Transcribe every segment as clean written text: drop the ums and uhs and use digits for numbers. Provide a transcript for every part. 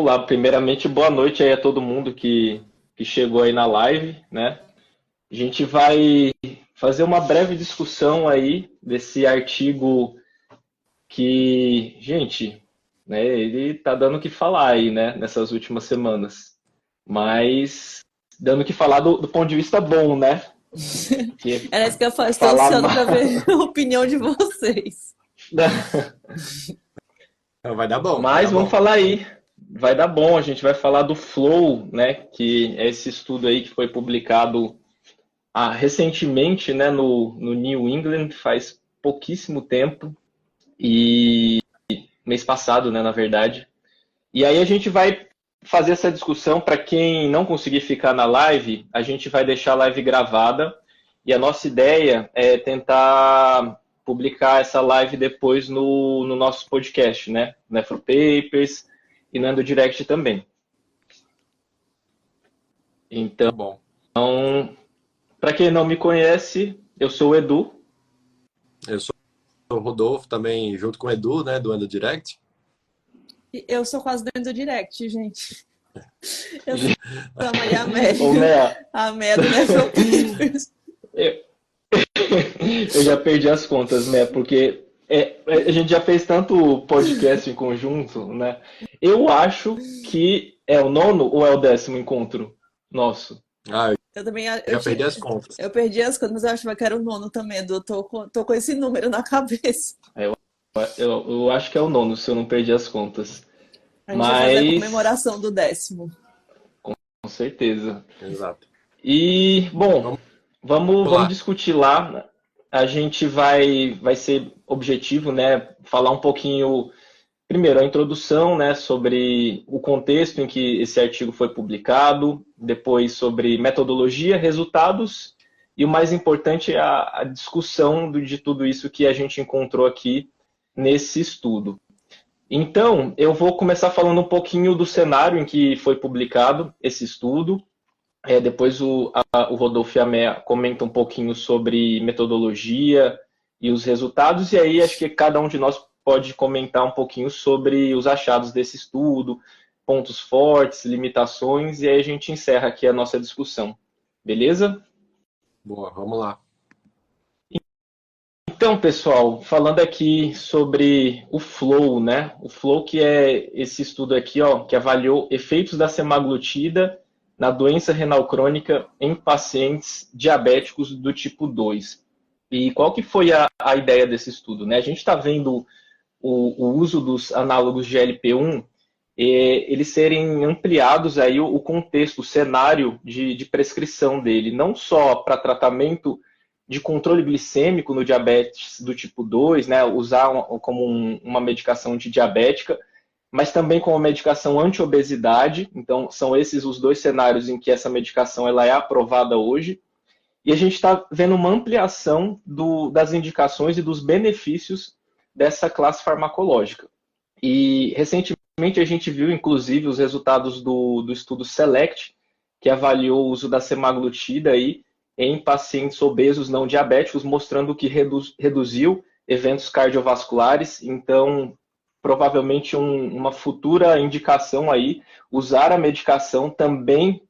lá. Primeiramente, boa noite aí a todo mundo que chegou aí na live, né? A gente vai fazer uma breve discussão aí desse artigo que, gente, né, ele tá dando o que falar aí, né, nessas últimas semanas. Mas dando o que falar do ponto de vista bom, né? Que Era isso que eu falo, estou falar ansiosa mal. para ver a opinião de vocês. Vai dar bom, vai dar Mas vamos bom. falar aí. Vai dar bom, a gente vai falar do Flow, né? Que é esse estudo aí que foi publicado recentemente, né, no New England, faz pouquíssimo tempo, e mês passado, né, na verdade. E aí a gente vai fazer essa discussão. Para quem não conseguir ficar na live, a gente vai deixar a live gravada, e a nossa ideia é tentar publicar essa live depois no nosso podcast, né? No Afropapers e no Endo Direct também. Então, Muito bom. para quem não me conhece, eu sou o Edu. Eu sou o Rodolfo também, junto com o Edu, né, do Endo Direct. E eu sou quase dentro do direct, gente. Eu sou a Maria Ô, Amélia, Mea, a Amélia do Nefropapers. eu, eu já perdi as contas, né? Porque a gente já fez tanto podcast em conjunto, né? Eu acho que é o nono ou é o 10º encontro nosso? Ah, Eu também já perdi as contas. eu perdi as contas, mas eu achava que era o nono também, Edu. Tô com esse número na cabeça. Eu acho que é o nono, se eu não perdi as contas. A gente vai fazer a Mas, comemoração do 10º. com certeza. Exato. E, bom, Vamos vamos lá. discutir lá. A gente vai ser objetivo, né? Falar um pouquinho. Primeiro, a introdução, né, sobre o contexto em que esse artigo foi publicado, depois sobre metodologia, resultados, e o mais importante é a discussão de tudo isso que a gente encontrou aqui nesse estudo. Então, eu vou começar falando um pouquinho do cenário em que foi publicado esse estudo. Depois o Rodolfo e a Mea comenta um pouquinho sobre metodologia e os resultados, e aí acho que cada um de nós pode comentar um pouquinho sobre os achados desse estudo, pontos fortes, limitações, e aí a gente encerra aqui a nossa discussão. Beleza? Boa, vamos lá. Então, pessoal, falando aqui sobre o Flow, né? O Flow, que é esse estudo aqui, ó, que avaliou efeitos da semaglutida na doença renal crônica em pacientes diabéticos do tipo 2. E qual que foi a ideia desse estudo, né? A gente está vendo o uso dos análogos de GLP-1, eles serem ampliados aí o contexto, o cenário de prescrição dele, não só para tratamento de controle glicêmico no diabetes do tipo 2, né, usar como uma medicação antidiabética, mas também como medicação anti-obesidade. Então, são esses os dois cenários em que essa medicação ela é aprovada hoje. E a gente está vendo uma ampliação das indicações e dos benefícios dessa classe farmacológica. E, recentemente, a gente viu, inclusive, os resultados do estudo SELECT, que avaliou o uso da semaglutida aí em pacientes obesos não diabéticos, mostrando que reduziu eventos cardiovasculares. Então, provavelmente uma futura indicação aí, usar a medicação também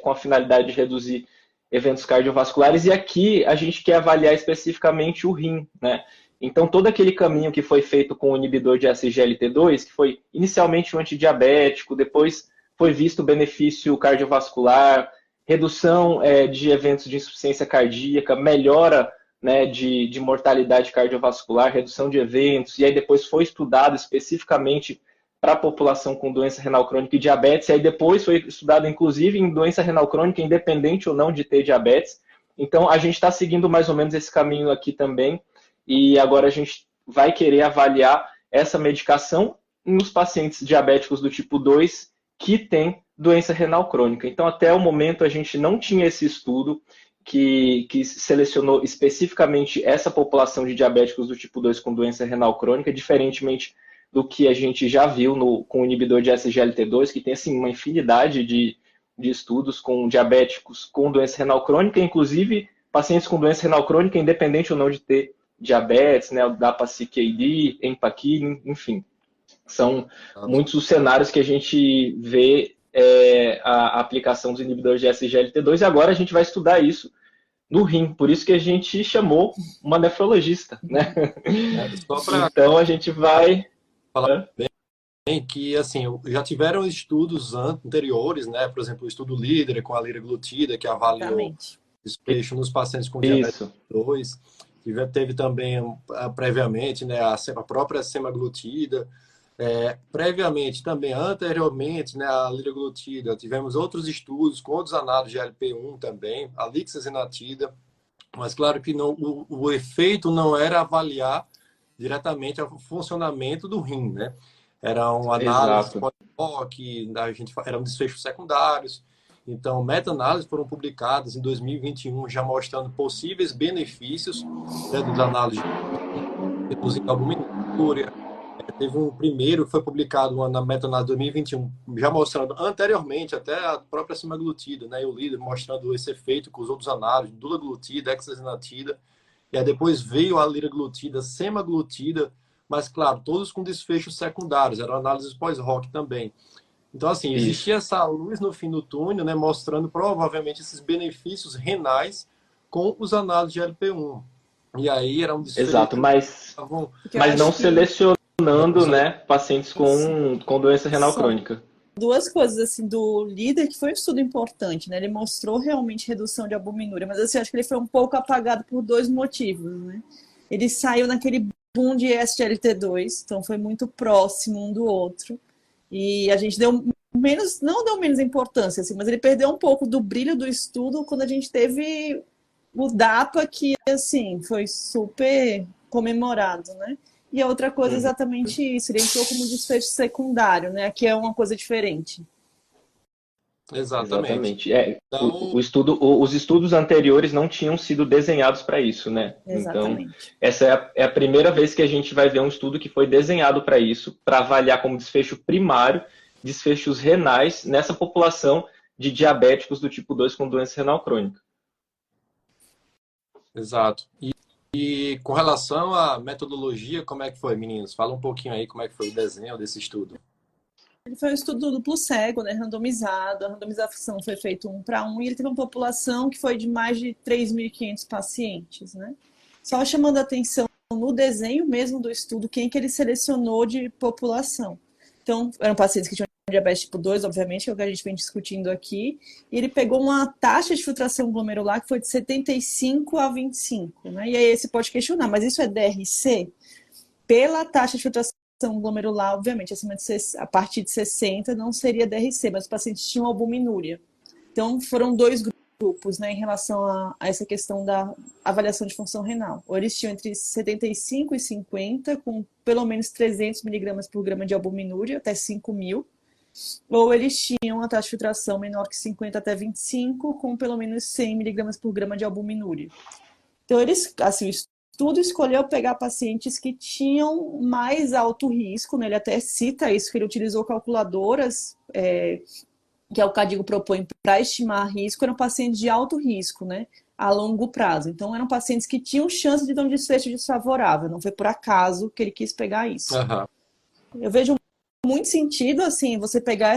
com a finalidade de reduzir eventos cardiovasculares. E aqui a gente quer avaliar especificamente o rim, né? Então, todo aquele caminho que foi feito com o inibidor de SGLT2, que foi inicialmente um antidiabético, depois foi visto o benefício cardiovascular, redução de eventos de insuficiência cardíaca, melhora, né, de mortalidade cardiovascular, redução de eventos, e aí depois foi estudado especificamente para a população com doença renal crônica e diabetes, e aí depois foi estudado inclusive em doença renal crônica, independente ou não de ter diabetes. Então, a gente está seguindo mais ou menos esse caminho aqui também, e agora a gente vai querer avaliar essa medicação nos pacientes diabéticos do tipo 2 que têm doença renal crônica. Então, até o momento, a gente não tinha esse estudo que selecionou especificamente essa população de diabéticos do tipo 2 com doença renal crônica, diferentemente do que a gente já viu com o inibidor de SGLT2, que tem assim, uma infinidade de estudos com diabéticos com doença renal crônica, inclusive pacientes com doença renal crônica, independente ou não de ter diabetes, né, o DAPA-CKD, Empaquine, enfim. São muitos os cenários que a gente vê a aplicação dos inibidores de SGLT2 e agora a gente vai estudar isso no rim. Por isso que a gente chamou uma nefrologista, né? Só para Então a gente vai... falar bem que, assim, já tiveram estudos anteriores, né? Por exemplo, o estudo líder com a liraglutida, que avaliou desfecho nos pacientes com diabetes 2. Teve também, previamente, né, a própria semaglutida. Previamente, também, anteriormente, né, a liraglutida, tivemos outros estudos com outros análises de LP1 também, a lixazinatida, mas claro que não, o efeito não era avaliar diretamente o funcionamento do rim, né? Eram análises pós-hoc, eram desfechos secundários. Então, meta-análises foram publicadas em 2021, já mostrando possíveis benefícios, né, dos análises de reduzindo a albuminúria. Teve um primeiro que foi publicado na meta-análise de 2021, já mostrando anteriormente até a própria semaglutida, né, e o líder mostrando esse efeito com os outros análises, dulaglutida, hexazinatida, e aí depois veio a liraglutida, semaglutida, mas claro, todos com desfechos secundários, eram análises pós-hoc também. Então, assim, existia essa luz no fim do túnel, né, mostrando provavelmente esses benefícios renais com os análises de LP1. E aí era um desfecho... Exato, mas não selecionando, né, pacientes com doença renal crônica. Duas coisas, assim, do líder, que foi um estudo importante, né? Ele mostrou realmente redução de albuminúria, mas assim, acho que ele foi um pouco apagado por dois motivos, né? Ele saiu naquele boom de SGLT2, então foi muito próximo um do outro. E a gente deu menos, não deu menos importância, assim, mas ele perdeu um pouco do brilho do estudo quando a gente teve o DAPA, que, assim, foi super comemorado, né? E a outra coisa é exatamente isso, ele entrou como desfecho secundário, né? Aqui é uma coisa diferente. Exatamente. Então... os estudos anteriores não tinham sido desenhados para isso, né? Exatamente. Então, essa é a primeira vez que a gente vai ver um estudo que foi desenhado para isso, para avaliar como desfecho primário desfechos renais nessa população de diabéticos do tipo 2 com doença renal crônica. Exato. E com relação à metodologia, como é que foi, meninos? Fala um pouquinho aí como é que foi o desenho desse estudo. Ele foi um estudo duplo cego, né, randomizado. A randomização foi feita 1 para 1 e ele teve uma população que foi de mais de 3.500 pacientes, né? Só chamando a atenção no desenho mesmo do estudo, quem que ele selecionou de população. Então, eram pacientes que tinham diabetes tipo 2, obviamente, que é o que a gente vem discutindo aqui, e ele pegou uma taxa de filtração glomerular que foi de 75 a 25, né? E aí você pode questionar, mas isso é DRC? Pela taxa de filtração glomerular, obviamente, a partir de 60 não seria DRC, mas os pacientes tinham albuminúria. Então, foram dois grupos, né, em relação a essa questão da avaliação de função renal. Ou eles tinham entre 75 e 50, com pelo menos 300 miligramas por grama de albuminúria, até 5.000, ou eles tinham uma taxa de filtração menor que 50 até 25, com pelo menos 100 miligramas por grama de albuminúria. Então, eles, assim, o estudo escolheu pegar pacientes que tinham mais alto risco, né? Ele até cita isso, que ele utilizou calculadoras, que o Cadigo propõe para estimar risco, eram pacientes de alto risco, né? A longo prazo. Então, eram pacientes que tinham chance de ter um desfecho desfavorável. Não foi por acaso que ele quis pegar isso. Uhum. Eu vejo muito sentido, assim, você pegar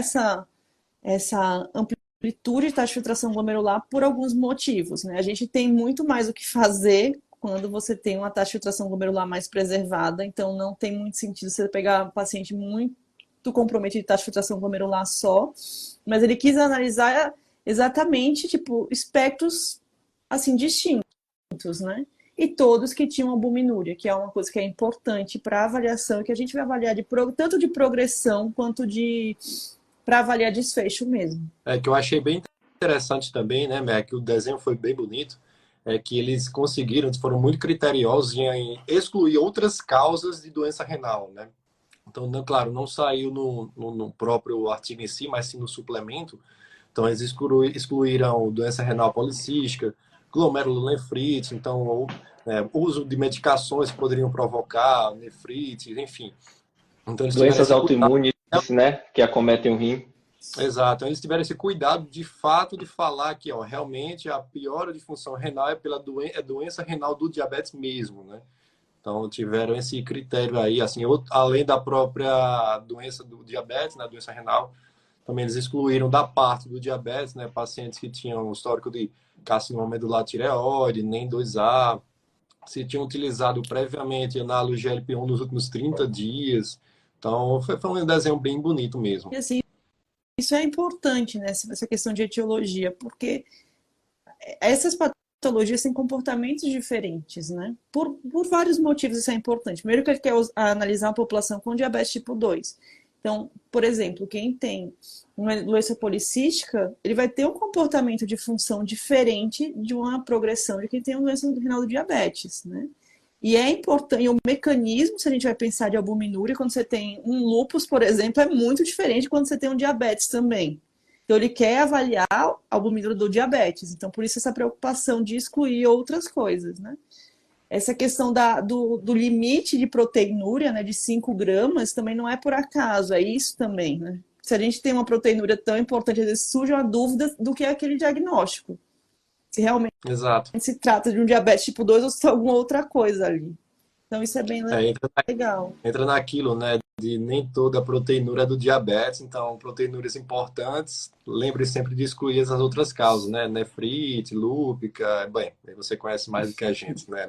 essa amplitude de taxa de filtração glomerular por alguns motivos, né? A gente tem muito mais o que fazer quando você tem uma taxa de filtração glomerular mais preservada, então não tem muito sentido você pegar um paciente muito comprometido de taxa de filtração glomerular só, mas ele quis analisar exatamente, tipo, espectros, assim, distintos, né? E todos que tinham albuminúria, que é uma coisa que é importante para avaliação e que a gente vai avaliar tanto de progressão quanto para avaliar desfecho mesmo. Que eu achei bem interessante também, né, Mac, o desenho foi bem bonito, que eles conseguiram, foram muito criteriosos em excluir outras causas de doença renal, né? Então, claro, não saiu no próprio artigo em si, mas sim no suplemento. Então, eles excluíram doença renal policística, glomerulonefrite, então, uso de medicações que poderiam provocar nefrite, enfim. Então, doenças autoimunes, né, que acometem o rim. Exato. Então, eles tiveram esse cuidado, de fato, de falar que realmente a piora de função renal é pela doença renal do diabetes mesmo, né? Então, tiveram esse critério aí, assim, além da própria doença do diabetes, né, doença renal, também eles excluíram da parte do diabetes, né, pacientes que tinham histórico de carcinoma medular tireoide, nem 2A, se tinham utilizado previamente análogo GLP-1 nos últimos 30 dias. Então, foi um desenho bem bonito mesmo. E assim, isso é importante, né, essa questão de etiologia, porque essas patologias têm comportamentos diferentes, né? Por vários motivos isso é importante. Primeiro que ele quer analisar a população com diabetes tipo 2. Então, por exemplo, quem tem uma doença policística, ele vai ter um comportamento de função diferente de uma progressão de quem tem uma doença renal do diabetes, né? E é importante, o mecanismo, se a gente vai pensar de albuminúria, quando você tem um lúpus, por exemplo, é muito diferente de quando você tem um diabetes também. Então, ele quer avaliar a albuminúria do diabetes. Então, por isso essa preocupação de excluir outras coisas, né? Essa questão do limite de proteinúria, né, de 5 gramas, também não é por acaso, é isso também, né? Se a gente tem uma proteinúria tão importante, às vezes surge uma dúvida do que é aquele diagnóstico. Se realmente Exato. se trata de um diabetes tipo 2 ou se tem alguma outra coisa ali. Então, isso é bem legal. Entra naquilo, né? De nem toda a proteinúria é do diabetes, então proteinúrias importantes, lembre sempre de excluir as outras causas, né? Nefrite, lúpica, bem, você conhece mais do que a gente, né?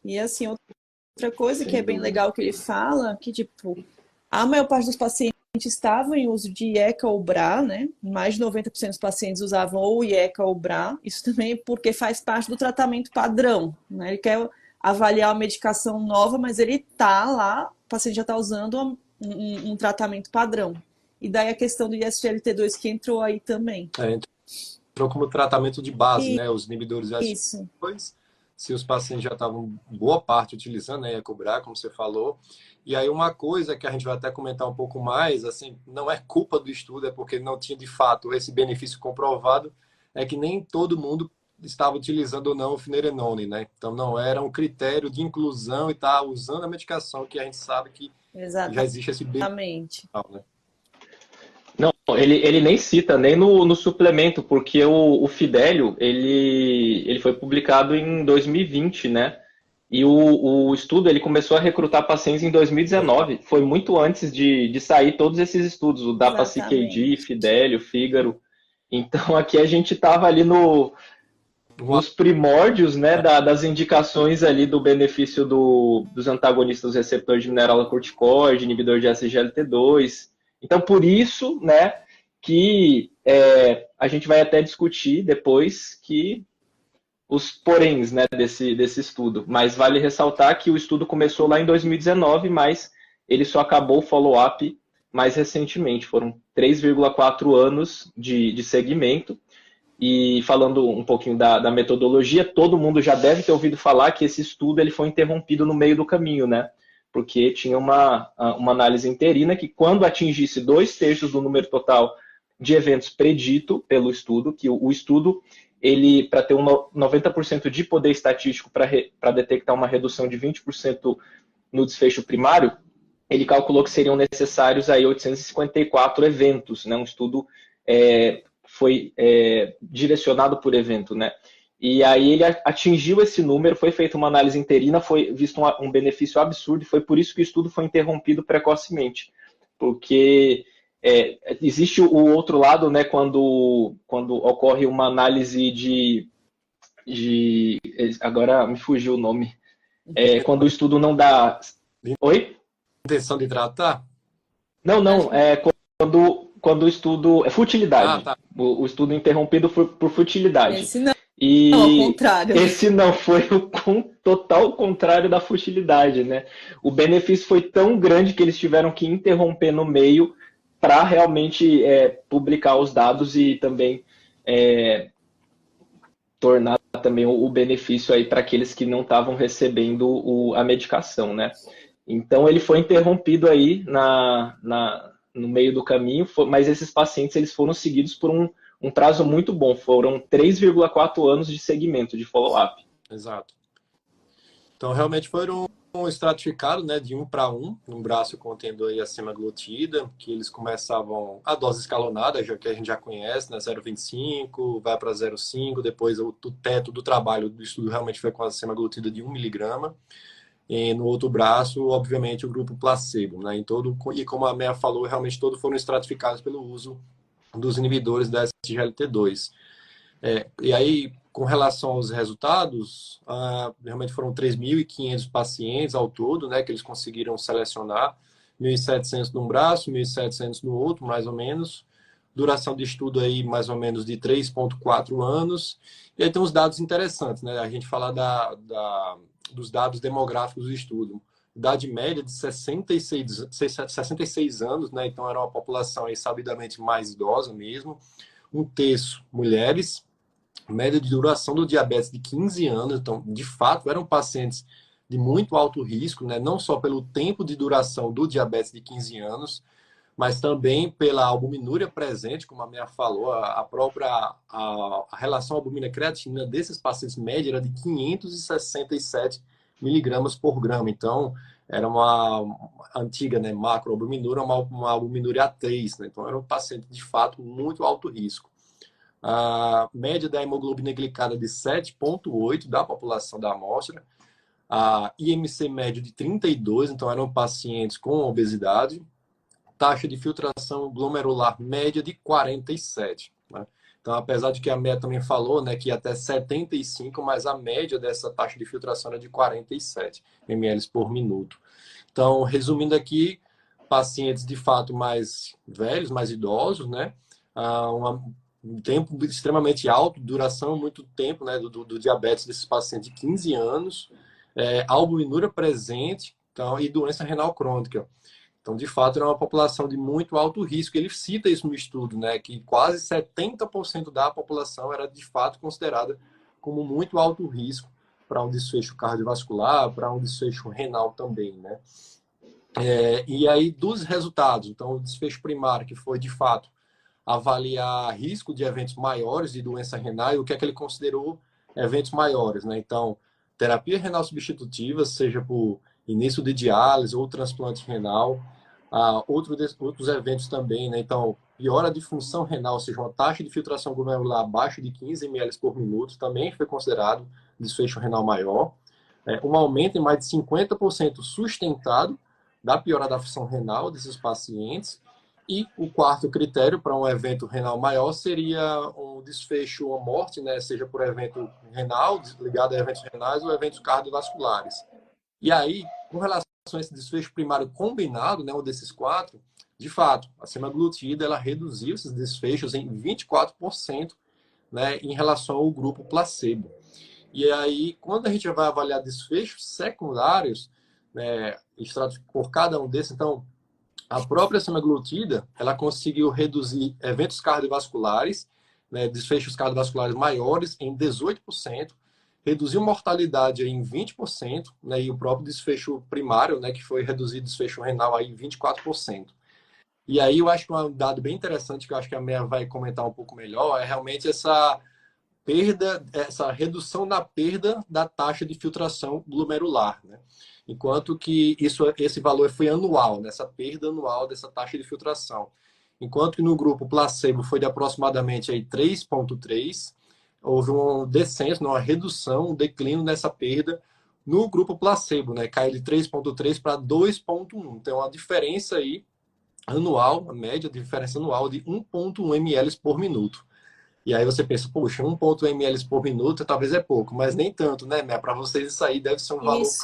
E assim, outra coisa que é bem legal que ele fala, que tipo, a maior parte dos pacientes estavam em uso de IECA ou BRA, né? Mais de 90% dos pacientes usavam ou IECA ou BRA. Isso também porque faz parte do tratamento padrão, né? Ele quer avaliar uma medicação nova, mas ele tá lá, o paciente já está usando um tratamento padrão. E daí a questão do ISGLT2 que entrou aí também. Entrou como tratamento de base, né? Os inibidores de SGLT2, se os pacientes já estavam boa parte utilizando, né? IECA ou BRA, como você falou. E aí uma coisa que a gente vai até comentar um pouco mais, assim, não é culpa do estudo, é porque não tinha de fato esse benefício comprovado, é que nem todo mundo estava utilizando ou não o finerenone, né? Então não era um critério de inclusão e estar usando a medicação que a gente sabe que já existe esse benefício, né? Não, ele nem cita, nem no suplemento, porque o Fidelio, ele foi publicado em 2020, né? E o estudo ele começou a recrutar pacientes em 2019. Foi muito antes de sair todos esses estudos, o DAPA-CKD, Fidelio, Fígaro. Então aqui a gente estava ali nos primórdios, né, das indicações ali do benefício dos antagonistas do receptor de mineralocorticoide, inibidor de SGLT2. Então por isso, né, que a gente vai até discutir depois que os poréns, né, desse estudo. Mas vale ressaltar que o estudo começou lá em 2019, mas ele só acabou o follow-up mais recentemente. Foram 3,4 anos de segmento. E falando um pouquinho da metodologia, todo mundo já deve ter ouvido falar que esse estudo ele foi interrompido no meio do caminho, né? Porque tinha uma análise interina que, quando atingisse 2/3 do número total de eventos predito pelo estudo, que o estudo, ele, para ter 90% de poder estatístico para detectar uma redução de 20% no desfecho primário, ele calculou que seriam necessários aí 854 eventos, né? Um estudo foi direcionado por evento, né? E aí ele atingiu esse número, foi feita uma análise interina, foi visto um benefício absurdo, e foi por isso que o estudo foi interrompido precocemente, porque existe o outro lado, né, quando ocorre uma análise agora me fugiu o nome, quando o estudo não dá... Oi? Intenção de tratar? Não, quando o estudo... É futilidade. Tá. O estudo interrompido por futilidade. Esse não, e ao contrário. Esse não foi o total contrário da futilidade, né? O benefício foi tão grande que eles tiveram que interromper no meio para realmente publicar os dados e também tornar também o benefício aí para aqueles que não estavam recebendo a medicação, né? Então ele foi interrompido aí no meio do caminho, mas esses pacientes eles foram seguidos por um prazo muito bom, foram 3,4 anos de segmento, de follow-up. Exato. Então realmente foram estratificados, né, de 1 para 1, um braço contendo aí a semaglutida, que eles começavam a dose escalonada, já que a gente já conhece, né, 0,25, vai para 0,5, depois o teto do trabalho do estudo realmente foi com a semaglutida de 1 miligrama. E no outro braço, obviamente, o grupo placebo, né? E como a Meia falou, realmente todos foram estratificados pelo uso dos inibidores da SGLT2. E aí, com relação aos resultados, realmente foram 3.500 pacientes ao todo, né, que eles conseguiram selecionar, 1.700 num braço, 1.700 no outro, mais ou menos. Duração de estudo aí, mais ou menos, de 3,4 anos. E aí tem uns dados interessantes, né? A gente fala dos dados demográficos do estudo. Idade média de 66 anos, né? Então era uma população aí sabidamente mais idosa mesmo. Um terço mulheres, média de duração do diabetes de 15 anos. Então, de fato, eram pacientes de muito alto risco, né? Não só pelo tempo de duração do diabetes de 15 anos, mas também pela albuminúria presente, como a Meia falou, a relação albumina-creatinina desses pacientes média era de 567 miligramas por grama. Então, era uma antiga, né, macroalbuminúria, uma albuminúria A3, né? Então, era um paciente, de fato, muito alto risco. A média da hemoglobina glicada de 7,8 da população da amostra, a IMC médio de 32, então eram pacientes com obesidade, taxa de filtração glomerular média de 47. Né? Então, apesar de que a Meia também falou, né, que ia até 75, mas a média dessa taxa de filtração era de 47 ml por minuto. Então, resumindo aqui, pacientes de fato mais velhos, mais idosos, né? Um tempo extremamente alto, duração muito tempo, né, do diabetes desses pacientes de 15 anos, albuminúria presente, então, e doença renal crônica. Então, de fato, era uma população de muito alto risco. Ele cita isso no estudo, né, que quase 70% da população era, de fato, considerada como muito alto risco para um desfecho cardiovascular, para um desfecho renal também, né. E aí, dos resultados, então, o desfecho primário, que foi, de fato, avaliar risco de eventos maiores de doença renal, e o que é que ele considerou eventos maiores, né? Então, terapia renal substitutiva, seja por início de diálise ou transplante renal, outros eventos também, né? Então, piora de função renal, ou seja, uma taxa de filtração glomerular abaixo de 15 ml por minuto, também foi considerado desfecho renal maior. Um aumento em mais de 50% sustentado da piora da função renal desses pacientes. E o quarto critério para um evento renal maior seria um desfecho ou morte, né? Seja por evento renal, ligado a eventos renais ou eventos cardiovasculares. E aí, com relação a esse desfecho primário combinado, né, um desses quatro, de fato, a semaglutida ela reduziu esses desfechos em 24%, né, em relação ao grupo placebo. E aí, quando a gente vai avaliar desfechos secundários, né, por cada um desses, então, a própria semaglutida, ela conseguiu reduzir eventos cardiovasculares, né, desfechos cardiovasculares maiores em 18%, reduziu mortalidade em 20%, né, e o próprio desfecho primário, né, que foi reduzido desfecho renal aí em 24%. E aí eu acho que um dado bem interessante, que eu acho que a Meia vai comentar um pouco melhor, é realmente essa redução na perda da taxa de filtração glomerular, né? Enquanto que esse valor foi anual, nessa perda anual dessa taxa de filtração. Enquanto que no grupo placebo foi de aproximadamente 3,3, houve um descenso, uma redução, um declínio nessa perda no grupo placebo, né? Caiu de 3,3 para 2,1. Então, a diferença aí anual, a média de diferença anual de 1,1 ml por minuto. E aí você pensa, poxa, 1,1 ml por minuto talvez é pouco, mas nem tanto, né, Mé? Para vocês isso aí deve ser um valor Isso.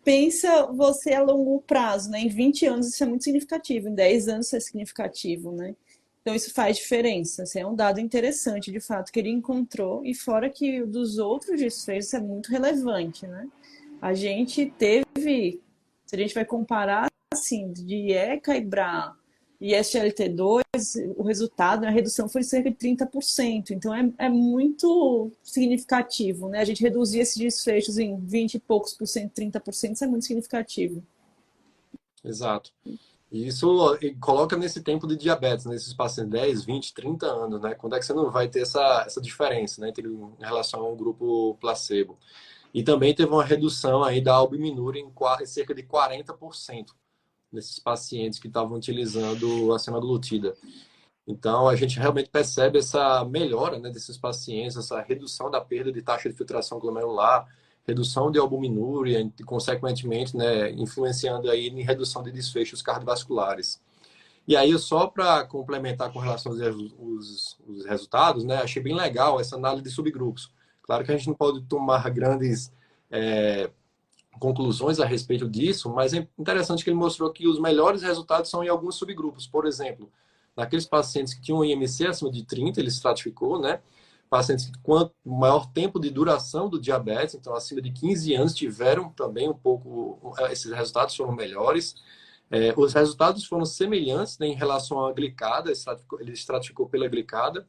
Pensa você a longo prazo, né? Em 20 anos isso é muito significativo, em 10 anos isso é significativo, né? Então isso faz diferença. Assim, é um dado interessante, de fato, que ele encontrou, e fora que dos outros desfechos é muito relevante, né? A gente teve, se a gente vai comparar, assim, de ECA e BRA e SGLT2, o resultado, a redução foi cerca de 30%. Então, é muito significativo, né? A gente reduzir esses desfechos em 20 e poucos por cento, 30%, isso é muito significativo. Exato. E isso coloca nesse tempo de diabetes, nesses pacientes 10, 20, 30 anos, né? Quando é que você não vai ter essa diferença, né? Em relação ao grupo placebo. E também teve uma redução aí da albuminúria em cerca de 40%. Nesses pacientes que estavam utilizando a semaglutida. Então, a gente realmente percebe essa melhora, né, desses pacientes, essa redução da perda de taxa de filtração glomerular, redução de albuminúria e, consequentemente, né, influenciando aí em redução de desfechos cardiovasculares. E aí, só para complementar com relação aos resultados, né, achei bem legal essa análise de subgrupos. Claro que a gente não pode tomar grandes conclusões a respeito disso, mas é interessante que ele mostrou que os melhores resultados são em alguns subgrupos. Por exemplo, naqueles pacientes que tinham um IMC acima de 30, ele estratificou, né? Pacientes que, quanto maior tempo de duração do diabetes, então acima de 15 anos, tiveram também um pouco, esses resultados foram melhores. Os resultados foram semelhantes, né, em relação à glicada, ele estratificou pela glicada.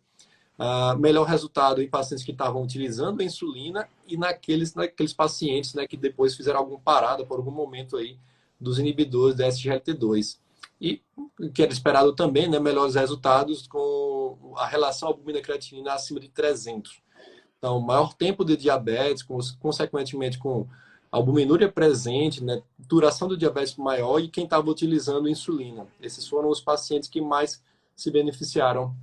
Melhor resultado em pacientes que estavam utilizando a insulina e naqueles pacientes, né, que depois fizeram alguma parada por algum momento aí dos inibidores da SGLT2. E o que era esperado também, né, melhores resultados com a relação albumina-creatinina acima de 300. Então, maior tempo de diabetes, consequentemente com albuminúria presente, né, duração do diabetes maior e quem estava utilizando insulina. Esses foram os pacientes que mais se beneficiaram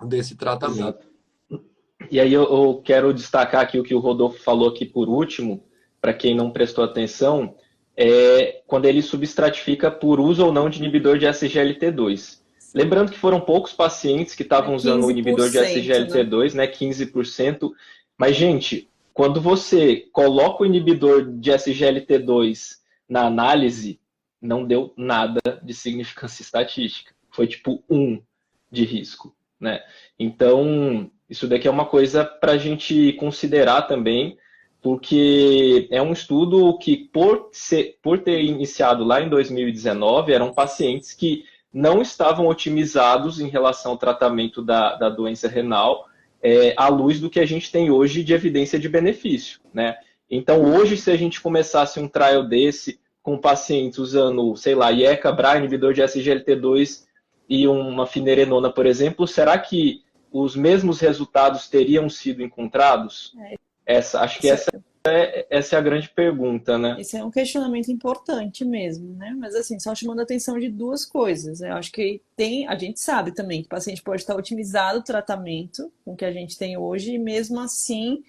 desse tratamento. Exato. E aí eu quero destacar aqui o que o Rodolfo falou aqui por último, para quem não prestou atenção, quando ele substratifica por uso ou não de inibidor de SGLT2. Lembrando que foram poucos pacientes que estavam usando o inibidor de SGLT2, né, 15%. Mas, gente, quando você coloca o inibidor de SGLT2 na análise, não deu nada de significância estatística. Foi tipo 1 de risco, né? Então, isso daqui é uma coisa para a gente considerar também, porque é um estudo que, por ter iniciado lá em 2019, eram pacientes que não estavam otimizados em relação ao tratamento da doença renal, à luz do que a gente tem hoje de evidência de benefício, né? Então, hoje, se a gente começasse um trial desse com pacientes usando, sei lá, IECA, BRA, inibidor de SGLT2 e uma finerenona, por exemplo, será que os mesmos resultados teriam sido encontrados? Acho que essa é a grande pergunta, né? Esse é um questionamento importante mesmo, né? Mas assim, só chamando a atenção de duas coisas. Eu acho que a gente sabe também que o paciente pode estar otimizado o tratamento com o que a gente tem hoje e mesmo assim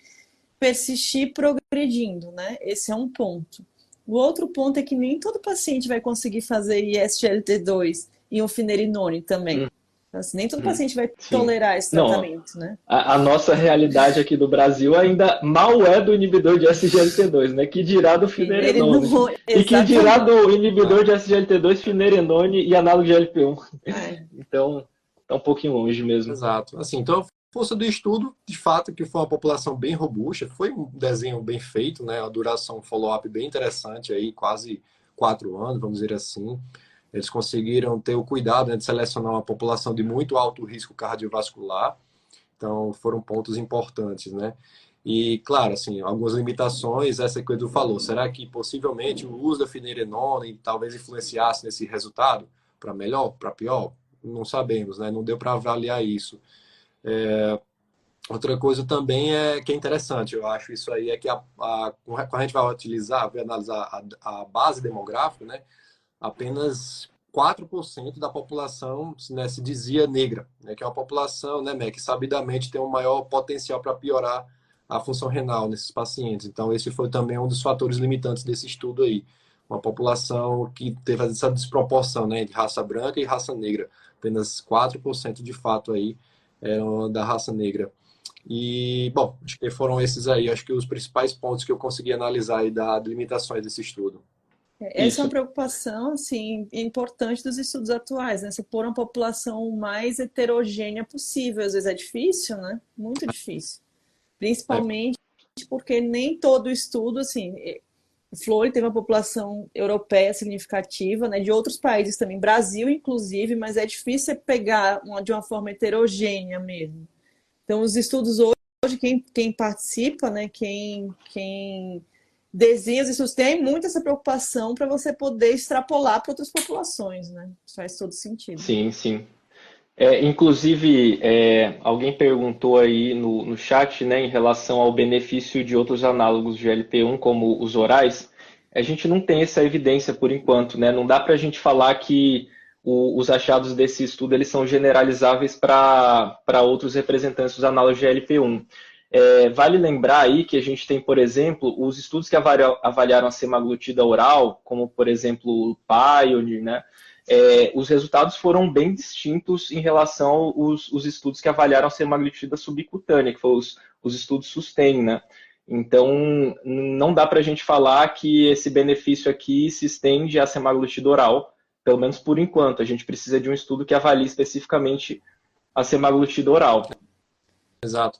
persistir progredindo, né? Esse é um ponto. O outro ponto é que nem todo paciente vai conseguir fazer ISGLT2 e um finerenone também. Assim, nem todo paciente vai tolerar esse tratamento, né? A nossa realidade aqui do Brasil ainda mal é do inibidor de SGLT2, né? Que dirá do finerenone. E que dirá do inibidor de SGLT2, finerenone e análogo de LP1. Então, tá um pouquinho longe mesmo. Exato. Assim, então, a força do estudo, de fato, que foi uma população bem robusta, foi um desenho bem feito, né? A duração follow-up bem interessante aí, quase 4 anos, vamos dizer assim. Eles conseguiram ter o cuidado, né, de selecionar uma população de muito alto risco cardiovascular. Então, foram pontos importantes, né? E, claro, assim, algumas limitações, essa que o Edu falou. Será que, possivelmente, o uso da finerenona talvez influenciasse nesse resultado? Para melhor, para pior? Não sabemos, né? Não deu para avaliar isso. Outra coisa também que é interessante, eu acho isso aí, é que quando a gente vai analisar a base demográfica, né? Apenas 4% da população, né, se dizia negra, né, que é uma população, né, que sabidamente tem um maior potencial para piorar a função renal nesses pacientes. Então, esse foi também um dos fatores limitantes desse estudo aí. Uma população que teve essa desproporção, né, de raça branca e raça negra. Apenas 4% de fato aí eram da raça negra. E, bom, acho que foram esses aí, acho que os principais pontos que eu consegui analisar aí das limitações desse estudo. Essa é uma preocupação, assim, importante dos estudos atuais, né? Você pôr uma população mais heterogênea possível. Às vezes é difícil, né? Muito difícil. Principalmente porque nem todo estudo, assim... O Flore teve uma população europeia significativa, né? De outros países também, Brasil inclusive, mas é difícil você pegar de uma forma heterogênea mesmo. Então, os estudos hoje, quem participa, né? Quem desenha os estudos tem muito essa preocupação para você poder extrapolar para outras populações, né? Isso faz todo sentido. Sim, sim. Inclusive, alguém perguntou aí no chat, né, em relação ao benefício de outros análogos de GLP-1, como os orais. A gente não tem essa evidência por enquanto, né? Não dá para a gente falar que os achados desse estudo eles são generalizáveis para outros representantes dos análogos de GLP-1. Vale lembrar aí que a gente tem, por exemplo, os estudos que avaliaram a semaglutida oral, como, por exemplo, o Pioneer, né? Os resultados foram bem distintos em relação aos estudos que avaliaram a semaglutida subcutânea, que foram os estudos SUSTAIN, né? Então, não dá para a gente falar que esse benefício aqui se estende à semaglutida oral, pelo menos por enquanto. A gente precisa de um estudo que avalie especificamente a semaglutida oral. Exato.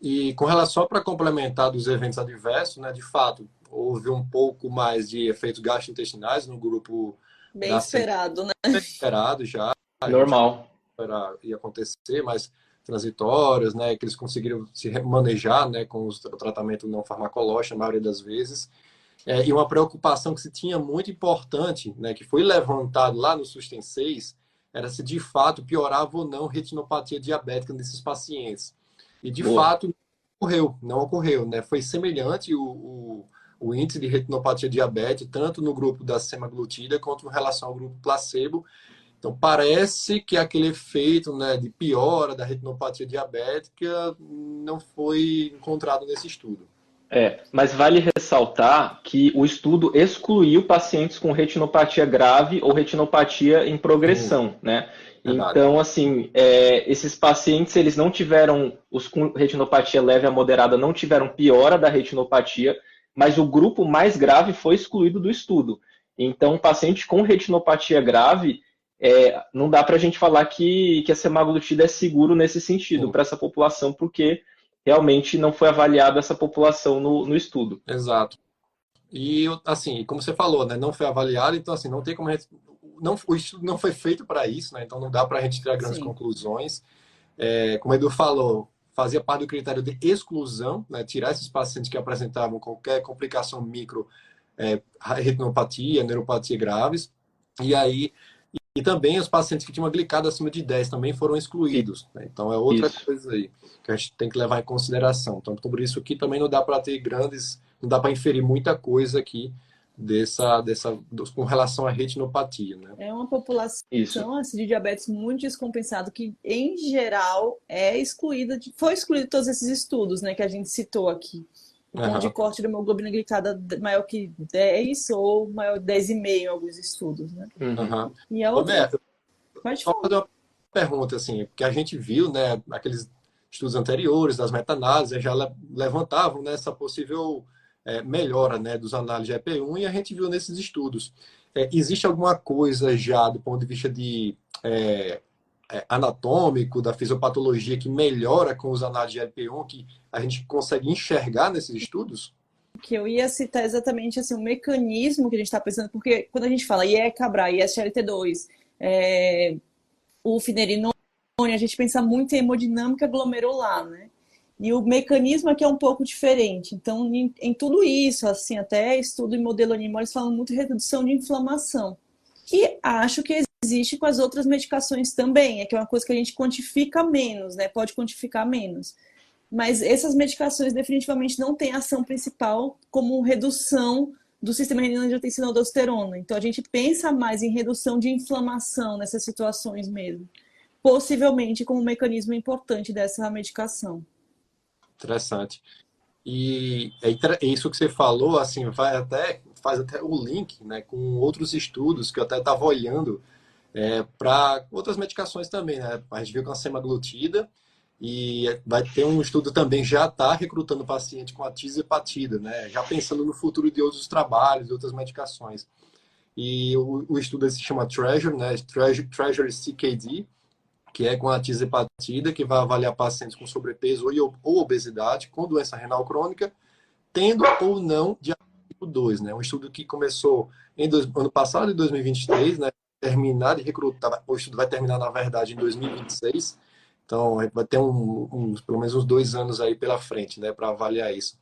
E com relação para complementar dos eventos adversos, né, de fato, houve um pouco mais de efeitos gastrointestinais no grupo bem esperado, né? Bem esperado já. Normal. Ia acontecer, mas transitórios, né, que eles conseguiram se manejar, né, com o tratamento não farmacológico, a maioria das vezes. E uma preocupação que se tinha muito importante, né, que foi levantado lá no SUSTEM 6, era se de fato piorava ou não retinopatia diabética nesses pacientes. E de fato não ocorreu, né? Foi semelhante o índice de retinopatia diabética, tanto no grupo da semaglutida quanto em relação ao grupo placebo. Então, parece que aquele efeito, né, de piora da retinopatia diabética não foi encontrado nesse estudo. Mas vale ressaltar que o estudo excluiu pacientes com retinopatia grave ou retinopatia em progressão, né? Verdade. Então, assim, esses pacientes, eles não tiveram, os com retinopatia leve a moderada não tiveram piora da retinopatia, mas o grupo mais grave foi excluído do estudo. Então, paciente com retinopatia grave, não dá para a gente falar que a semaglutida é seguro nesse sentido para essa população, porque realmente não foi avaliada essa população no estudo. Exato. E, assim, como você falou, né, não foi avaliado, então, assim, não tem como a gente... o estudo não foi feito para isso, né, então não dá para a gente tirar grandes conclusões. Como o Edu falou, fazia parte do critério de exclusão, né, tirar esses pacientes que apresentavam qualquer complicação micro, retinopatia, neuropatia graves, e também os pacientes que tinham uma glicada acima de 10 também foram excluídos, né? Então é outra coisa aí que a gente tem que levar em consideração. Então, por isso que também não dá para ter não dá para inferir muita coisa aqui com relação à retinopatia, né? É uma população assim, de diabetes muito descompensado que, em geral, foi excluída de todos esses estudos, né, que a gente citou aqui. Ponto de corte da hemoglobina glicada maior que 10 ou maior de 10,5 em alguns estudos, né? E a outra... Roberto, só fazer uma pergunta, assim, porque a gente viu, né, aqueles estudos anteriores, das meta-análises, já levantavam, né, essa possível melhora, né, dos análises de EP1, e a gente viu nesses estudos. Existe alguma coisa já, do ponto de vista de anatômico, da fisiopatologia, que melhora com os análises de EP1, que a gente consegue enxergar nesses estudos? Que eu ia citar exatamente assim, o mecanismo que a gente está pensando, porque quando a gente fala IE-Cabra, ISGLT2, o finerenone, a gente pensa muito em hemodinâmica glomerular, né? E o mecanismo aqui é um pouco diferente. Então, em tudo isso, assim, até estudo em modelo animal, eles falam muito de redução de inflamação. Que acho que existe com as outras medicações também, que é uma coisa que a gente quantifica menos, né? Pode quantificar menos. Mas essas medicações definitivamente não têm ação principal como redução do sistema renina-angiotensina-aldosterona. Então, a gente pensa mais em redução de inflamação nessas situações mesmo. Possivelmente como um mecanismo importante dessa medicação. Interessante. E isso que você falou, assim, faz até o link, né, com outros estudos que eu até estava olhando para outras medicações também, né? A gente viu com a semaglutida, e vai ter um estudo também, já está recrutando paciente com a tisepatida, né? Já pensando no futuro de outros trabalhos, de outras medicações. E o estudo se chama Treasure, né? Treasure CKD, que é com a tisepatida, que vai avaliar pacientes com sobrepeso ou obesidade, com doença renal crônica, tendo ou não diabetes tipo 2, né? Um estudo que começou ano passado, em 2023, né? Terminar de recrutar, o estudo vai terminar, na verdade, em 2026. Então, a gente vai ter pelo menos uns 2 anos aí pela frente, né, para avaliar isso.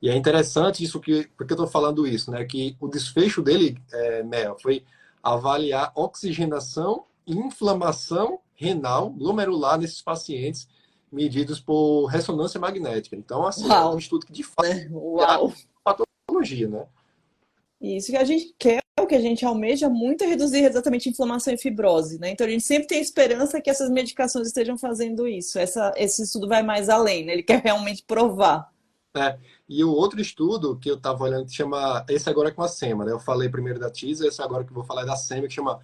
E é interessante isso por que eu estou falando isso, né? Que o desfecho dele, Mel, foi avaliar oxigenação e inflamação renal glomerular nesses pacientes medidos por ressonância magnética. Então, assim, é um estudo que de fato Uau. é patologia, né? Isso que a gente quer, o que a gente almeja muito é reduzir exatamente inflamação e fibrose, né? Então a gente sempre tem esperança que essas medicações estejam fazendo isso. Esse estudo vai mais além, né? Ele quer realmente provar. E o outro estudo que eu estava olhando, que chama, esse agora é com a SEMA, né? Eu falei primeiro da TISA, esse agora que eu vou falar é da SEMA, que chama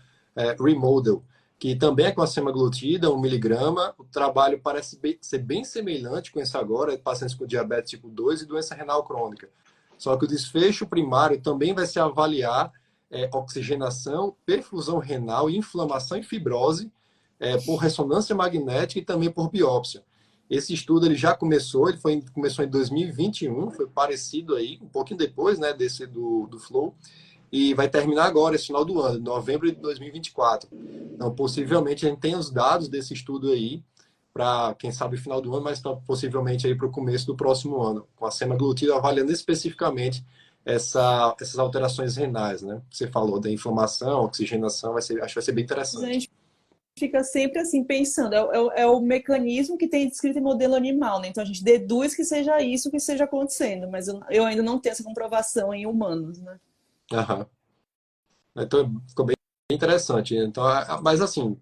Remodel, que também é com a semaglutida, 1 mg. O trabalho parece ser bem semelhante com esse agora, pacientes com diabetes tipo 2 e doença renal crônica. Só que o desfecho primário também vai se avaliar oxigenação, perfusão renal, inflamação e fibrose por ressonância magnética e também por biópsia. Esse estudo ele já começou, começou em 2021, foi parecido aí, um pouquinho depois, né, desse do Flow, e vai terminar agora, esse final do ano, novembro de 2024. Então, possivelmente, a gente tem os dados desse estudo aí, para, quem sabe, final do ano, mas possivelmente aí para o começo do próximo ano, com a semaglutida avaliando especificamente essas alterações renais, né? Você falou da inflamação, oxigenação, acho que vai ser bem interessante. A gente fica sempre assim pensando, é o mecanismo que tem descrito em modelo animal, né? Então a gente deduz que seja isso que esteja acontecendo, mas eu ainda não tenho essa comprovação em humanos, né? Aham. Então, ficou bem interessante. Então, mas assim,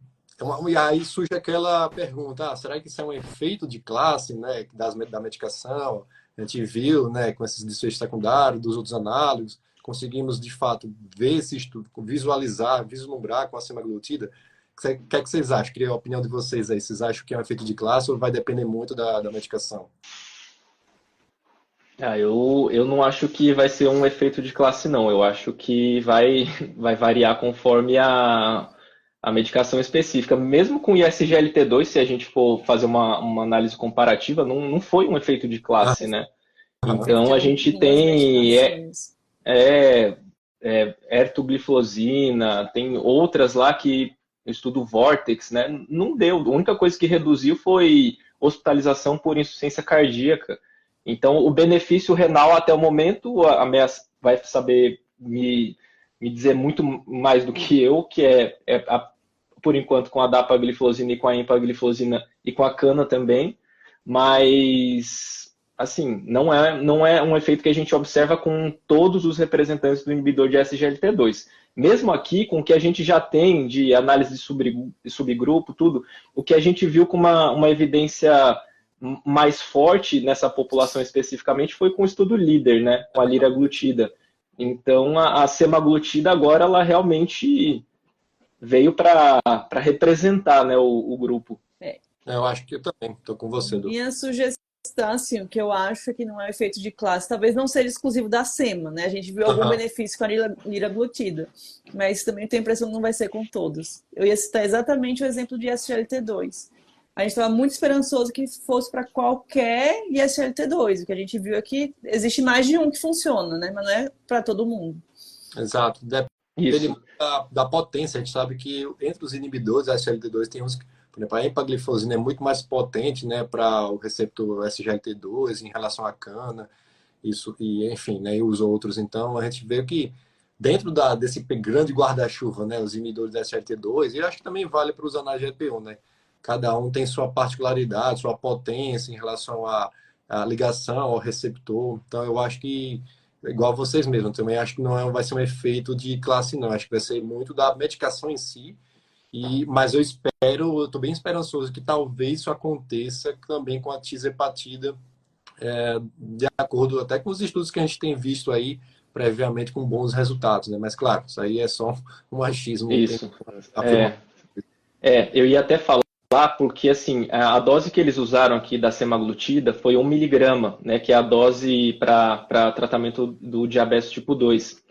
e aí surge aquela pergunta, será que isso é um efeito de classe, né, da medicação? A gente viu, né, com esses desfechos secundários, dos outros análogos, conseguimos, de fato, ver esse estudo, visualizar, vislumbrar com a semaglutida. O que é que vocês acham? Queria a opinião de vocês aí. Vocês acham que é um efeito de classe ou vai depender muito da medicação? Eu não acho que vai ser um efeito de classe, não. Eu acho que vai variar conforme a medicação específica. Mesmo com o ISGLT2, se a gente for fazer uma análise comparativa, não foi um efeito de Ah, classe, né? aham. Então a gente tem ertugliflozina, tem outras lá que o estudo Vortex, né? Não deu. A única coisa que reduziu foi hospitalização por insuficiência cardíaca. Então, o benefício renal até o momento, a MEA vai saber me dizer muito mais do que eu, que por enquanto com a dapagliflozina e com a empagliflozina e com a cana também, mas assim, não é um efeito que a gente observa com todos os representantes do inibidor de SGLT2. Mesmo aqui, com o que a gente já tem de análise de subgrupo, tudo, o que a gente viu com uma evidência mais forte nessa população especificamente foi com o estudo líder, né, com a liraglutida. Então, a semaglutida agora, ela realmente veio para representar, né, o grupo. Eu acho que eu também estou com você, Du. Minha sugestão, assim, o que eu acho que não é efeito de classe, talvez não seja exclusivo da SEMA, né? A gente viu algum benefício com a liraglutida, mas também tenho a impressão que não vai ser com todos. Eu ia citar exatamente o exemplo de SGLT2. A gente estava muito esperançoso que fosse para qualquer ISGLT2. O que a gente viu é que existe mais de um que funciona, né? Mas não é para todo mundo. Exato. Depende da potência. A gente sabe que entre os inibidores da SGLT2 tem uns, por exemplo, a empagliflozina é muito mais potente, né, para o receptor SGLT2 em relação à cana, isso, e enfim, né, e os outros. Então a gente vê que dentro desse grande guarda-chuva, né, os inibidores da SGLT2, e eu acho que também vale para os anal-GLP-1, né? Cada um tem sua particularidade, sua potência em relação à ligação ao receptor. Então, eu acho que, igual vocês mesmos, também acho que não vai ser um efeito de classe, não. Acho que vai ser muito da medicação em si. Mas eu estou bem esperançoso que talvez isso aconteça também com a tisepatida, de acordo até com os estudos que a gente tem visto aí previamente com bons resultados, né? Mas, claro, isso aí é só um achismo. Isso. Eu ia até falar porque assim, a dose que eles usaram aqui da semaglutida foi 1 miligrama, né, que é a dose para tratamento do diabetes tipo 2.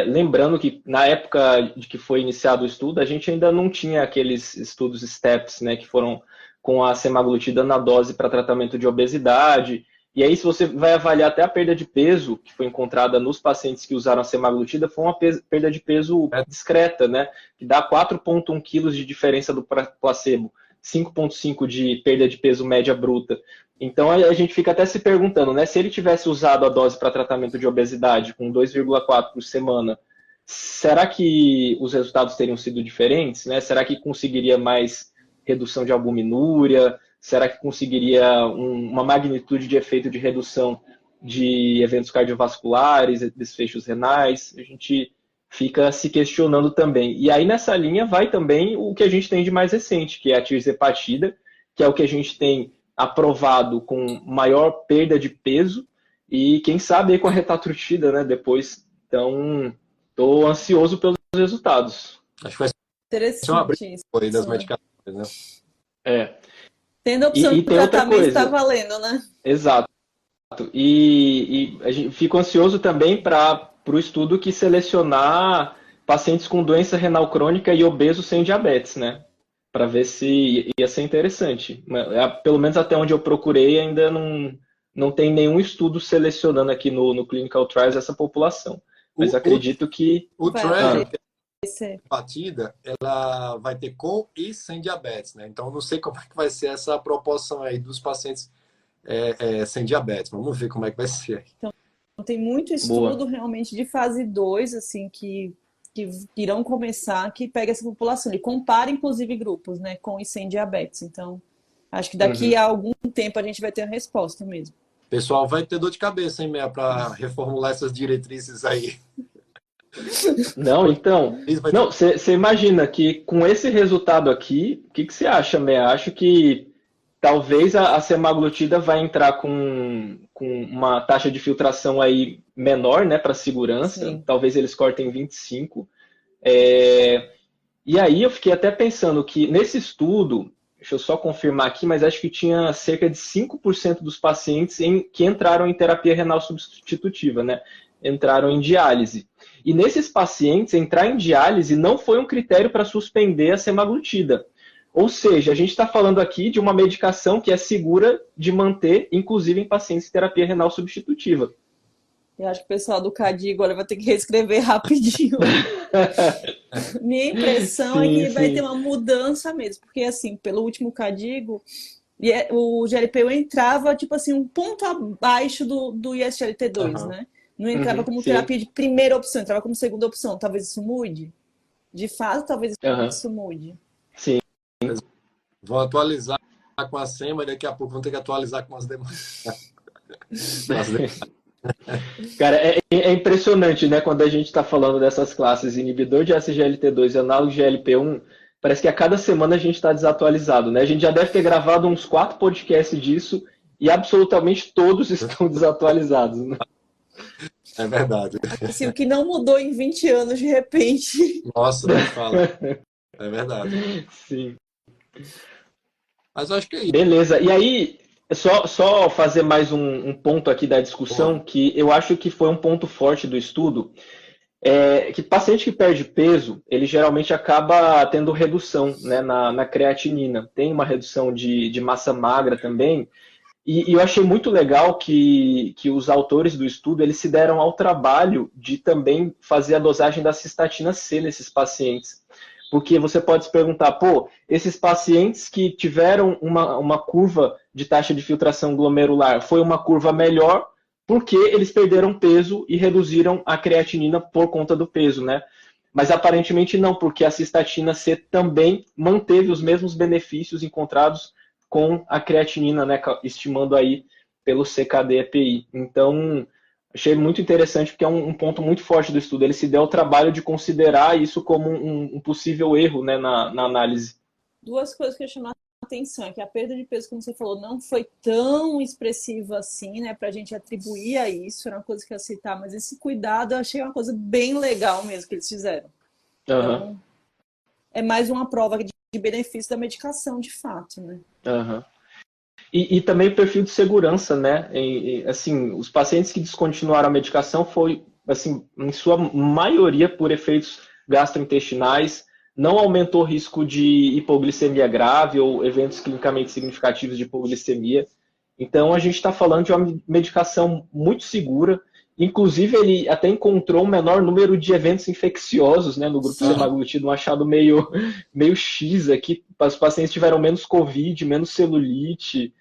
Lembrando que na época de que foi iniciado o estudo, a gente ainda não tinha aqueles estudos STEPS, né, que foram com a semaglutida na dose para tratamento de obesidade. E aí, se você vai avaliar até a perda de peso que foi encontrada nos pacientes que usaram a semaglutida, foi uma perda de peso discreta, né? Que dá 4,1 quilos de diferença do placebo, 5,5 de perda de peso média bruta. Então, a gente fica até se perguntando, né? Se ele tivesse usado a dose para tratamento de obesidade com 2,4 por semana, será que os resultados teriam sido diferentes, né? Será que conseguiria mais redução de albuminúria? Será que conseguiria uma magnitude de efeito de redução de eventos cardiovasculares, desfechos renais, a gente fica se questionando também. E aí nessa linha vai também o que a gente tem de mais recente, que é a tirzepatida, que é o que a gente tem aprovado com maior perda de peso e quem sabe aí com a retatrutida, né, depois. Então, estou ansioso pelos resultados. Acho que vai ser uma Interessante isso. briga aí das medicações, né? É. Tendo a opção E de tem outra tratamento, coisa. está valendo, né? Exato. E a gente fica ansioso também para o estudo que selecionar pacientes com doença renal crônica e obesos sem diabetes, né? Para ver se ia ser interessante. Pelo menos até onde eu procurei, ainda não tem nenhum estudo selecionando aqui no Clinical Trials essa população. Mas acredito que... O trial, Ser. batida, ela vai ter com e sem diabetes, né? Então, não sei como é que vai ser essa proporção aí dos pacientes sem diabetes. Vamos ver como é que vai ser. Então, tem muito estudo realmente de fase 2, assim, que irão começar, que pega essa população. E compara, inclusive, grupos, né, com e sem diabetes. Então, acho que daqui a algum tempo a gente vai ter a resposta mesmo. O pessoal vai ter dor de cabeça, hein, Meia, para reformular essas diretrizes aí. Não, então... Não, você imagina que com esse resultado aqui, o que você acha, Meia? Acho que talvez a semaglutida vai entrar com uma taxa de filtração aí menor, né, para segurança. Sim. Talvez eles cortem 25. E aí eu fiquei até pensando que nesse estudo, deixa eu só confirmar aqui, mas acho que tinha cerca de 5% dos pacientes que entraram em terapia renal substitutiva, né? Entraram em diálise. E nesses pacientes, entrar em diálise não foi um critério para suspender a semaglutida. Ou seja, a gente está falando aqui de uma medicação que é segura de manter, inclusive em pacientes de terapia renal substitutiva. Eu acho que o pessoal do CADI agora vai ter que reescrever rapidinho. Minha impressão é que vai ter uma mudança mesmo, porque assim, pelo último CADIGO, o GLP-1 entrava, tipo assim, um ponto abaixo do ISGLT2, né? Não entrava como terapia de primeira opção, entrava como segunda opção. Talvez isso mude? De fato, talvez isso mude. Sim. Vão atualizar com a SEMA e daqui a pouco vão ter que atualizar com as demais. Cara, é impressionante, né? Quando a gente está falando dessas classes, inibidor de SGLT2 e análogo de GLP-1, parece que a cada semana a gente está desatualizado, né? A gente já deve ter gravado uns 4 podcasts disso e absolutamente todos estão desatualizados, né? É verdade. Assim, o que não mudou em 20 anos, de repente. Nossa, não fala. É verdade. Sim. Mas acho que é isso. Beleza. E aí, só fazer mais um ponto aqui da discussão, que eu acho que foi um ponto forte do estudo, que paciente que perde peso, ele geralmente acaba tendo redução, né, na creatinina. Tem uma redução de massa magra também. E eu achei muito legal que os autores do estudo eles se deram ao trabalho de também fazer a dosagem da cistatina C nesses pacientes. Porque você pode se perguntar, pô, esses pacientes que tiveram uma curva de taxa de filtração glomerular foi uma curva melhor porque eles perderam peso e reduziram a creatinina por conta do peso, né? Mas aparentemente não, porque a cistatina C também manteve os mesmos benefícios encontrados com a creatinina, né, estimando aí pelo CKD-EPI. Então, achei muito interessante porque é um ponto muito forte do estudo. Ele se deu ao trabalho de considerar isso como um possível erro, né, na análise. Duas coisas que eu chamo a atenção é que a perda de peso, como você falou, não foi tão expressiva assim, né, pra gente atribuir a isso, era uma coisa que eu ia citar, mas esse cuidado eu achei uma coisa bem legal mesmo que eles fizeram. Então, é mais uma prova de benefício da medicação, de fato, né? E também o perfil de segurança, né? Assim, os pacientes que descontinuaram a medicação foi, assim, em sua maioria por efeitos gastrointestinais, não aumentou o risco de hipoglicemia grave ou eventos clinicamente significativos de hipoglicemia. Então, a gente está falando de uma medicação muito segura. Inclusive, ele até encontrou um menor número de eventos infecciosos, né, no grupo semaglutida, um achado meio X aqui. Os pacientes tiveram menos Covid, menos celulite.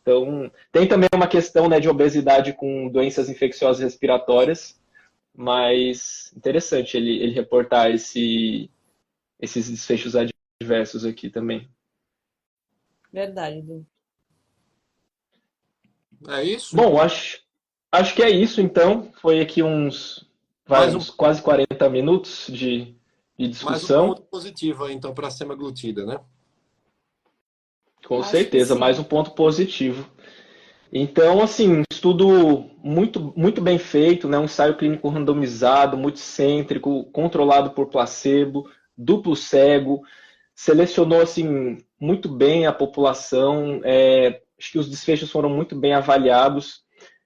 Então, tem também uma questão, né, de obesidade com doenças infecciosas respiratórias, mas interessante ele reportar esses desfechos adversos aqui também. Verdade, Edu. É isso? Bom, acho Acho que é isso, então. Foi aqui uns quase 40 minutos de discussão. Mais um ponto positivo aí, então, para a semaglutida, né? Com certeza, mais um ponto positivo. Então, assim, um estudo muito, muito bem feito, né? Um ensaio clínico randomizado, multicêntrico, controlado por placebo, duplo cego, selecionou, assim, muito bem a população, acho que os desfechos foram muito bem avaliados,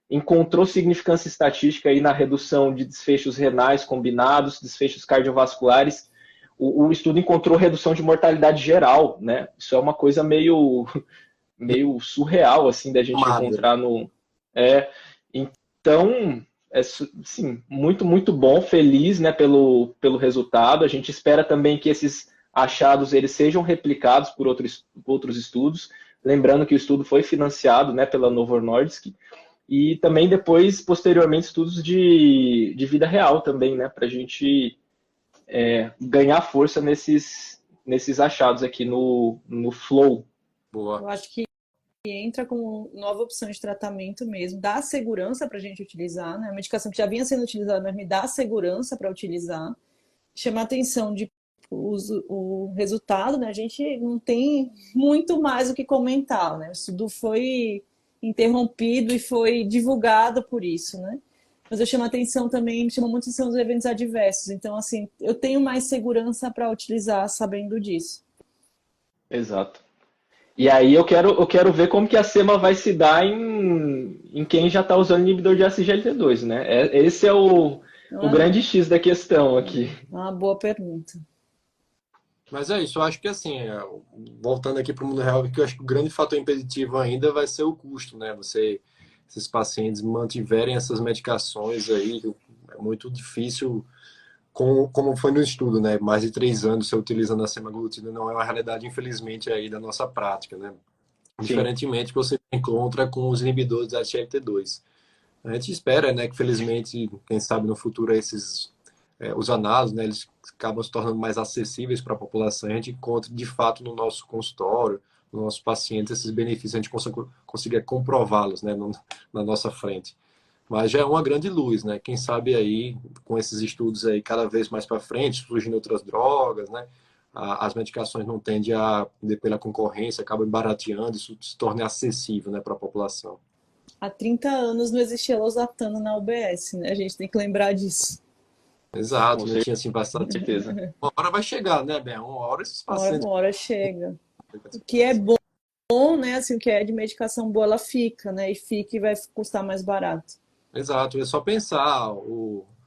encontrou significância estatística aí na redução de desfechos renais combinados, desfechos cardiovasculares. O estudo encontrou redução de mortalidade geral, né? Isso é uma coisa meio surreal, assim, da gente encontrar no... Então, sim, muito, muito bom, feliz, né, pelo resultado. A gente espera também que esses achados eles sejam replicados por outros estudos. Lembrando que o estudo foi financiado, né, pela Novo Nordisk. E também depois, posteriormente, estudos de vida real também, né, para a gente ganhar força nesses achados aqui no Flow. Boa. Eu acho que entra como nova opção de tratamento mesmo, dá segurança para a gente utilizar, né? A medicação que já vinha sendo utilizada, mas me dá segurança para utilizar. Chama a atenção de o resultado, né? A gente não tem muito mais o que comentar, né? O estudo foi interrompido e foi divulgado por isso, né? Mas eu chamo a atenção também, me chama muito a atenção os eventos adversos. Então, assim, eu tenho mais segurança para utilizar sabendo disso. Exato. E aí eu quero ver como que a SEMA vai se dar em quem já está usando inibidor de SGLT2, né? Esse é o grande X da questão aqui. Uma boa pergunta. Mas é isso, eu acho que assim, voltando aqui para o mundo real, que eu acho que o grande fator impeditivo ainda vai ser o custo, né? Esses pacientes mantiverem essas medicações aí, é muito difícil, como foi no estudo, né? Mais de 3 anos você utilizando a semaglutida não é uma realidade, infelizmente, aí da nossa prática, né? Diferentemente que você encontra com os inibidores da SGLT2. A gente espera, né, que felizmente, quem sabe no futuro os análises, né, eles acabam se tornando mais acessíveis para a população, a gente encontra de fato no nosso consultório, nos nossos pacientes, esses benefícios, a gente consiga comprová-los, né, na nossa frente. Mas já é uma grande luz, né? Quem sabe aí, com esses estudos aí cada vez mais para frente, surgindo outras drogas, né? As medicações não tendem a, pela concorrência, acabam barateando, isso se torna acessível, né, para a população. Há 30 anos não existia losartano na UBS, né? A gente tem que lembrar disso. Exato, não tinha assim bastante certeza. Uma hora vai chegar, né, Ben? Uma hora esses pacientes... Uma hora chega. O que é bom, né? Assim, o que é de medicação boa, ela fica, né? E fica e vai custar mais barato. Exato, é só pensar,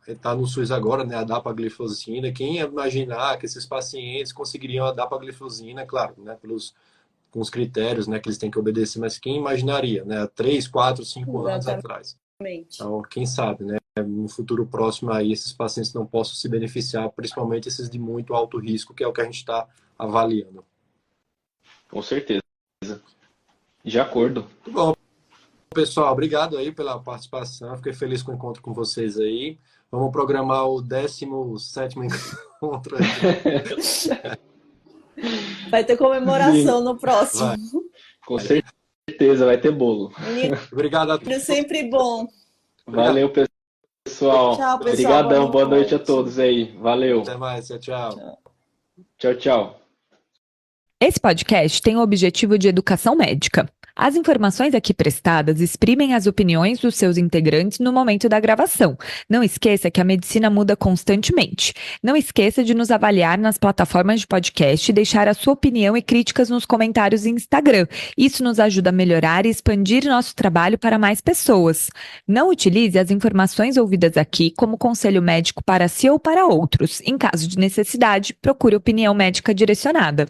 está no SUS agora, né, a dapagliflozina, quem ia imaginar que esses pacientes conseguiriam a dapagliflozina, claro, né, com os critérios, né, que eles têm que obedecer, mas quem imaginaria, né, 3, 4, 5 anos atrás. Então, quem sabe, né, no futuro próximo aí esses pacientes não possam se beneficiar, principalmente esses de muito alto risco, que é o que a gente está avaliando. Com certeza. De acordo. Muito bom. Pessoal, obrigado aí pela participação. Fiquei feliz com o encontro com vocês aí. Vamos programar o 17º encontro aí. Vai ter comemoração no próximo. Vai. Com certeza, vai ter bolo. Obrigado a todos. É sempre bom. Valeu, pessoal. Tchau, pessoal. Obrigadão, boa noite a todos aí. Valeu. Até mais, tchau. Tchau, tchau. Esse podcast tem o objetivo de educação médica. As informações aqui prestadas exprimem as opiniões dos seus integrantes no momento da gravação. Não esqueça que a medicina muda constantemente. Não esqueça de nos avaliar nas plataformas de podcast e deixar a sua opinião e críticas nos comentários em Instagram. Isso nos ajuda a melhorar e expandir nosso trabalho para mais pessoas. Não utilize as informações ouvidas aqui como conselho médico para si ou para outros. Em caso de necessidade, procure opinião médica direcionada.